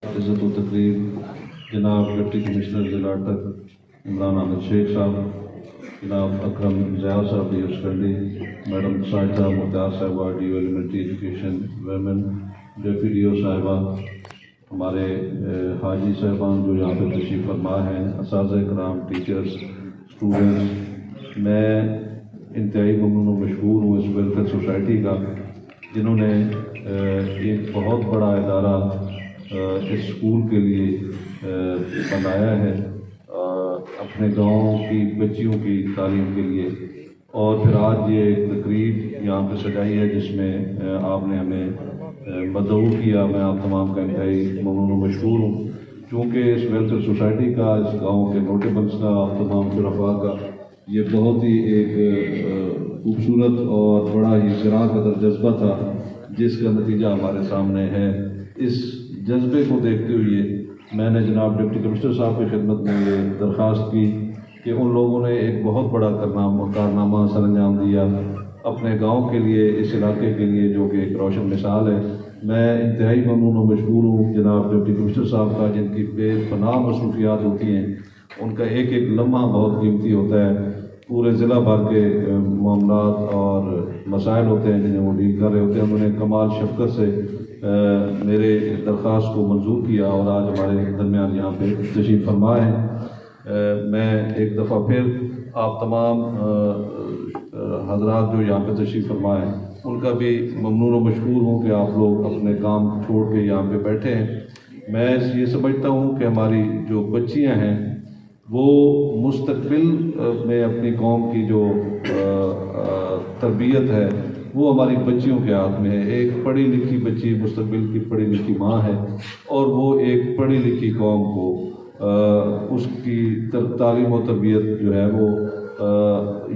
عزت و تقریب جناب ڈپٹی کمشنر ضلع اٹک عمران احمد شیخ صاحب، جناب اکرم ضیاء صاحب ڈی ایس کنڈی، میڈم ساجدہ ممتاز صاحبہ D O elementary education women, deputy D O صاحبہ، ہمارے حاجی صاحبان جو یہاں پہ تشریف فرما ہیں، اساتذہ کرام، ٹیچرز، اسٹوڈنٹس، میں انتہائی ممنون و مشکور ہوں اس ویلفیئر سوسائٹی کا جنہوں نے ایک بہت بڑا ادارہ اس اسکول کے لیے بنایا ہے اپنے گاؤں کی بچیوں کی تعلیم کے لیے، اور پھر آج یہ ایک تقریب یہاں پہ سجائی ہے جس میں آپ نے ہمیں مدعو کیا۔ میں آپ تمام کا انتہائی ممنون و مشکور ہوں، چونکہ اس ویلفیئر سوسائٹی کا، اس گاؤں کے نوٹیبلس کا، آپ تمام شرفاء کا یہ بہت ہی ایک خوبصورت اور بڑا ہی گراں قدر جذبہ تھا جس کا نتیجہ ہمارے سامنے ہے۔ اس جذبے کو دیکھتے ہوئے میں نے جناب ڈپٹی کمشنر صاحب کی خدمت میں یہ درخواست کی کہ ان لوگوں نے ایک بہت بڑا کارنامہ سر انجام دیا اپنے گاؤں کے لیے، اس علاقے کے لیے، جو کہ ایک روشن مثال ہے۔ میں انتہائی ممنون و مشکور ہوں جناب ڈپٹی کمشنر صاحب کا، جن کی بے پناہ مصروفیات ہوتی ہیں، ان کا ایک ایک لمحہ بہت قیمتی ہوتا ہے۔ پورے ضلع بھر کے معاملات اور مسائل ہوتے ہیں جنہیں وہ ڈیل کر رہے ہوتے ہیں۔ انہوں نے کمال شفقت سے میرے درخواست کو منظور کیا اور آج ہمارے درمیان یہاں پہ تشریف فرما ہے۔ میں ایک دفعہ پھر آپ تمام حضرات جو یہاں پہ تشریف فرما ہیں ان کا بھی ممنون و مشکور ہوں کہ آپ لوگ اپنے کام چھوڑ کے یہاں پہ بیٹھے ہیں۔ میں یہ سمجھتا ہوں کہ ہماری جو بچیاں ہیں وہ مستقبل میں اپنی قوم کی جو تربیت ہے وہ ہماری بچیوں کے ہاتھ میں ہے۔ ایک پڑھی لکھی بچی مستقبل کی پڑھی لکھی ماں ہے، اور وہ ایک پڑھی لکھی قوم کو اس کی تعلیم و تربیت جو ہے وہ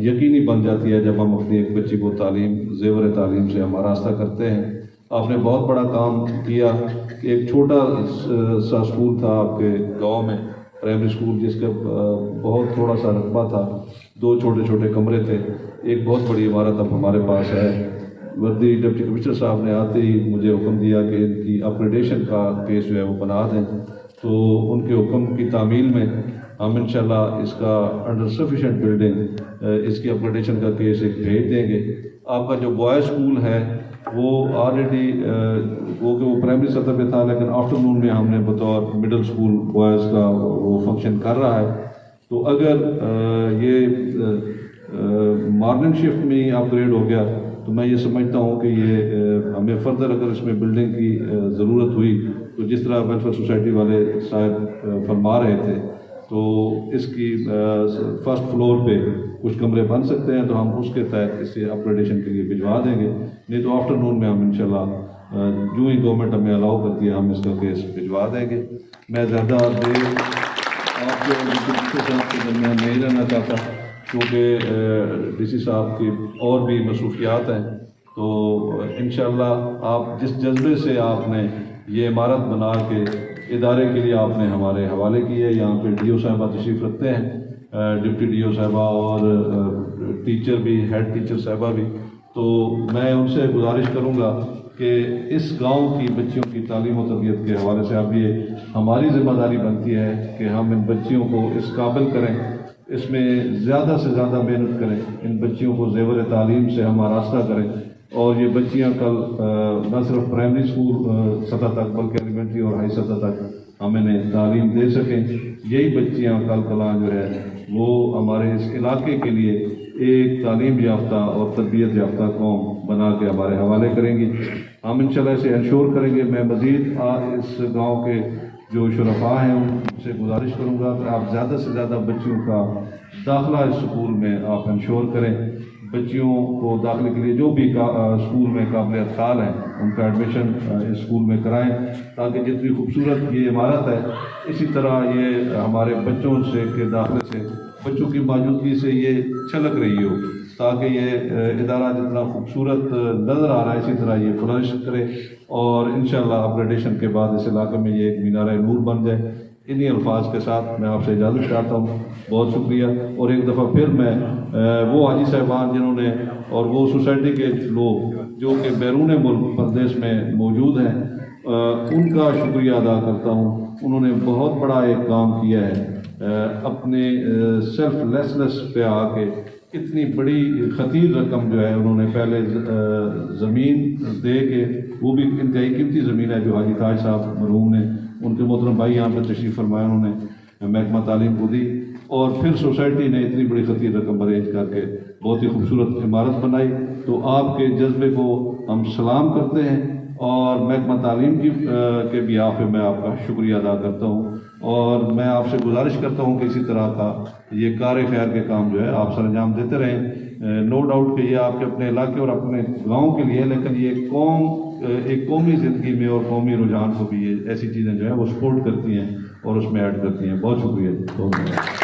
یقینی بن جاتی ہے جب ہم اپنی ایک بچی کو زیور تعلیم سے ہم آراستہ کرتے ہیں۔ آپ نے بہت بڑا کام کیا کہ ایک چھوٹا سا اسکول تھا آپ کے گاؤں میں، پرائمری اسکول، جس کا بہت تھوڑا سا رقبہ تھا، 2 چھوٹے چھوٹے کمرے تھے۔ ایک بہت بڑی عمارت اب ہمارے پاس ہے۔ وردی ڈپٹی کمشنر صاحب نے آتے ہی مجھے حکم دیا کہ ان کی اپگریڈیشن کا کیس جو ہے وہ بنا دیں، تو ان کے حکم کی تعمیل میں ہم انشاءاللہ اس کا انڈر سفیشینٹ بلڈنگ، اس کی اپگریڈیشن کا کیس ایک بھیج دیں گے۔ آپ کا جو بوائے اسکول ہے وہ آلریڈی وہ پرائمری سطح پہ تھا، لیکن آفٹر نون میں ہم نے بطور مڈل اسکول بوائز کا وہ فنکشن کر رہا ہے۔ تو اگر یہ مارننگ شفٹ میں ہی اپ گریڈ ہو گیا تو میں یہ سمجھتا ہوں کہ یہ ہمیں فردر اگر اس میں بلڈنگ کی ضرورت ہوئی تو جس طرح ویلفیئر سوسائٹی والے صاحب فرما رہے تھے تو اس کی فرسٹ فلور پہ کچھ کمرے بن سکتے ہیں، تو ہم اس کے تحت اسے اپگریڈیشن کے لیے بھجوا دیں گے، نہیں تو آفٹر نون میں ہم انشاءاللہ جو ہی گورنمنٹ ہمیں الاؤ کرتی ہے ہم اس کا کیس بھجوا دیں گے۔ میں زیادہ دیر آپ کے درمیان نہیں رہنا چاہتا کیونکہ ڈی سی صاحب کی اور بھی مصروفیات ہیں، تو انشاءاللہ آپ جس جذبے سے آپ نے یہ عمارت بنا کے ادارے کے لیے آپ نے ہمارے حوالے کی ہے، یہاں پہ ڈی او صاحبہ تشریف رکھتے ہیں، ڈپٹی ڈی او صاحبہ اور ٹیچر بھی، ہیڈ ٹیچر صاحبہ بھی، تو میں ان سے گزارش کروں گا کہ اس گاؤں کی بچیوں کی تعلیم و تربیت کے حوالے سے اب یہ ہماری ذمہ داری بنتی ہے کہ ہم ان بچیوں کو اس قابل کریں، اس میں زیادہ سے زیادہ محنت کریں، ان بچیوں کو زیور تعلیم سے ہم آراستہ کریں، اور یہ بچیاں کل نہ صرف پرائمری اسکول سطح تک بلکہ ایلیمنٹری اور ہائی سطح تک ہم انہیں تعلیم دے سکیں۔ یہی بچیاں کل کلاں جو ہے وہ ہمارے اس علاقے کے لیے ایک تعلیم یافتہ اور تربیت یافتہ قوم بنا کے ہمارے حوالے کریں گی۔ ہم انشاءاللہ اسے انشور کریں گے۔ میں مزید اس گاؤں کے جو شرفاء ہیں ان سے گزارش کروں گا کہ آپ زیادہ سے زیادہ بچیوں کا داخلہ اس اسکول میں آپ انشور کریں۔ بچیوں کو داخلے کے لیے جو بھی اسکول میں قابل ادخال ہیں ان کا ایڈمیشن اس اسکول میں کرائیں، تاکہ جتنی خوبصورت یہ عمارت ہے اسی طرح یہ ہمارے بچوں سے کے داخلے سے، بچوں کی موجودگی سے یہ چھلک رہی ہو، تاکہ یہ ادارہ جتنا خوبصورت نظر آ رہا ہے اسی طرح یہ فلرش کرے، اور انشاءاللہ اپگریڈیشن کے بعد اس علاقے میں یہ ایک مینار نور بن جائے۔ انہی الفاظ کے ساتھ میں آپ سے اجازت چاہتا ہوں، بہت شکریہ۔ اور ایک دفعہ پھر میں وہ حاجی صاحبان جنہوں نے اور وہ سوسائٹی کے لوگ جو کہ بیرون ملک پردیش میں موجود ہیں ان کا شکریہ ادا کرتا ہوں. انہوں نے بہت بڑا ایک کام کیا ہے، اپنے سیلف لیسنس پہ آ کے اتنی بڑی خطیر رقم جو ہے انہوں نے پہلے زمین دے کے، وہ بھی انتہائی قیمتی زمین ہے جو حاجی تاج صاحب مرحوم نے، ان کے محترم بھائی یہاں پہ تشریف فرمایا، انہوں نے محکمہ تعلیم کو دی، اور پھر سوسائٹی نے اتنی بڑی خطیر رقم ارینج کر کے بہت ہی خوبصورت عمارت بنائی. تو آپ کے جذبے کو ہم سلام کرتے ہیں، اور محکمہ تعلیم کے بیہاف پہ میں آپ کا شکریہ ادا کرتا ہوں، اور میں آپ سے گزارش کرتا ہوں کہ اسی طرح کا یہ کار خیر کے کام جو ہے آپ سر انجام دیتے رہیں. نو ڈاؤٹ کہ یہ آپ کے اپنے علاقے اور اپنے گاؤں کے لیے، لیکن یہ ایک قومی زندگی میں اور قومی رجحان کو بھی یہ ایسی چیزیں جو ہے وہ سپورٹ کرتی ہیں اور اس میں ایڈ کرتی ہیں. بہت شکریہ.